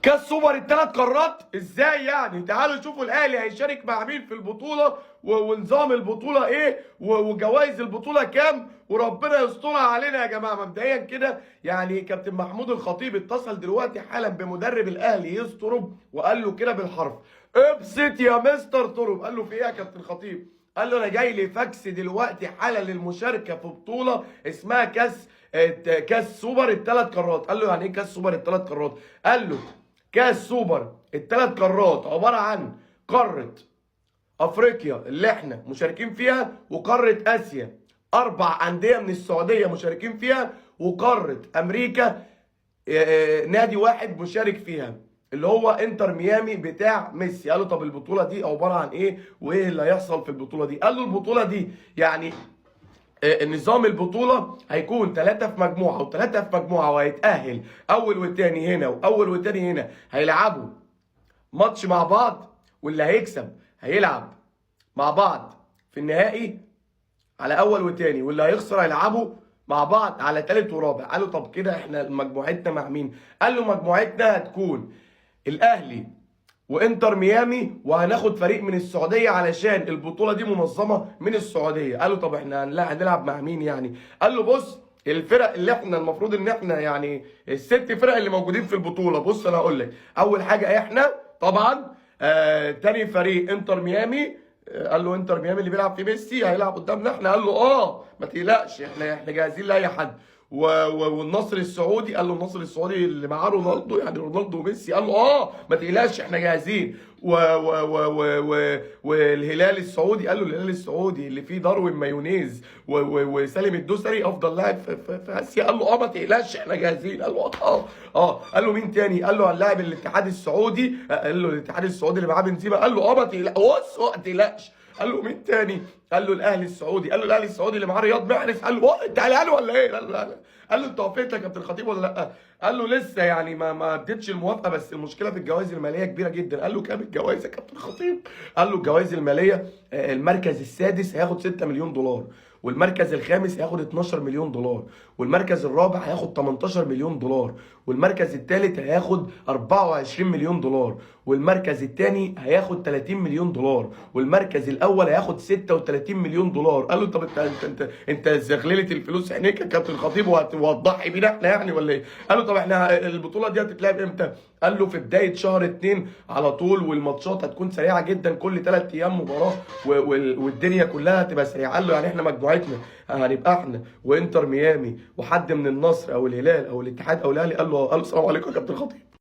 كاس سوبر الثلاث قارات ازاي يعني؟ تعالوا شوفوا الاهلي هيشارك مع مين في البطوله ونظام البطوله ايه وجوائز البطوله كام، وربنا يسترها علينا يا جماعه. مبدئيا كده يعني كابتن محمود الخطيب اتصل دلوقتي حالا بمدرب الاهلي يسترب وقال له كده بالحرف: ابسط يا مستر ترب. قال له في ايه يا كابتن خطيب؟ قال له انا جاي لي فاكس دلوقتي حالا للمشاركه في بطوله اسمها كاس سوبر الثلاث قارات. قال له يعني ايه كاس سوبر الثلاث قارات؟ قال له كاس سوبر الثلاث قارات عباره عن قاره افريقيا اللي احنا مشاركين فيها، وقاره اسيا 4 انديه من السعوديه مشاركين فيها، وقاره امريكا نادي واحد مشارك فيها اللي هو انتر ميامي بتاع ميسي. قال له طب البطوله دي عباره عن ايه وايه اللي هيحصل في البطوله دي؟ قال له البطوله دي يعني نظام البطولة هيكون 3 في مجموعة و3 في مجموعة، وهيتأهل أول والتاني هنا وأول والتاني هنا، هيلعبوا ماتش مع بعض، واللي هيكسب هيلعب مع بعض في النهائي على أول والتاني، واللي هيخسر هيلعبوا مع بعض على تالت ورابع. قالوا طب كده احنا مجموعتنا مع مين؟ قال له مجموعتنا هتكون الأهلي وانتر ميامي، وهناخد فريق من السعوديه علشان البطوله دي منظمه من السعوديه. قالوا طب احنا هنلعب مع مين يعني؟ قال له بص، الفرق اللي احنا المفروض ان احنا يعني ال6 فرق اللي موجودين في البطوله، بص انا هقول لك. اول حاجه احنا طبعا تاني فريق انتر ميامي. قال له انتر ميامي اللي بيلعب في ميسي هيلعب قدامنا احنا؟ قال له ما تقلقش، احنا جاهزين لاي حد. والنصر السعودي، قال له النصر السعودي اللي معاه رونالدو، يعني رونالدو وميسي. قال له ما تقلقش احنا جاهزين. والهلال السعودي، قال له الهلال السعودي اللي فيه داروين مايونيز وسالم الدوسري افضل لاعب في اسيا. قال له ما تقلقش احنا جاهزين. قال له قال له مين تاني؟ قال له هنلاعب الاتحاد السعودي. قال له الاتحاد السعودي اللي معاه بنزيما. قال له ما تقلقش. قال له مين تاني؟ قال له الاهلي السعودي. قال له الاهلي السعودي اللي معاه رياض محرز. قال له انت قالها له ولا ايه؟ لا. قال له انت وافقت يا كابتن الخطيب ولا لا؟ قال له لسه يعني ما اديتش الموافقه، بس المشكله في الجوائز الماليه كبيره جدا. قال له كام الجوائز يا كابتن الخطيب؟ قال له الجوائز الماليه المركز السادس هياخد 6 مليون دولار، والمركز الخامس هياخد 12 مليون دولار، والمركز الرابع هياخد 18 مليون دولار، والمركز الثالث هياخد 24 مليون دولار، والمركز الثاني هياخد 30 مليون دولار، والمركز الاول هياخد 36 مليون دولار. قال له طب انت زغلله الفلوس عينيك يا كابتن الخطيب وهتضحي بينا احنا يعني ولا ايه؟ قال له طب احنا البطوله دي هتتلعب امتى؟ قال له في بدايه شهر 2 على طول، والماتشات هتكون سريعه جدا، كل 3 ايام مباراه، والدنيا كلها هتبقى سريعه. قال له يعني احنا مجموعتنا هنبقى احنا وانتر ميامي وحد من النصر او الهلال او الاتحاد او الاهلي. قال له السلام عليكم يا كابتن الخطيب.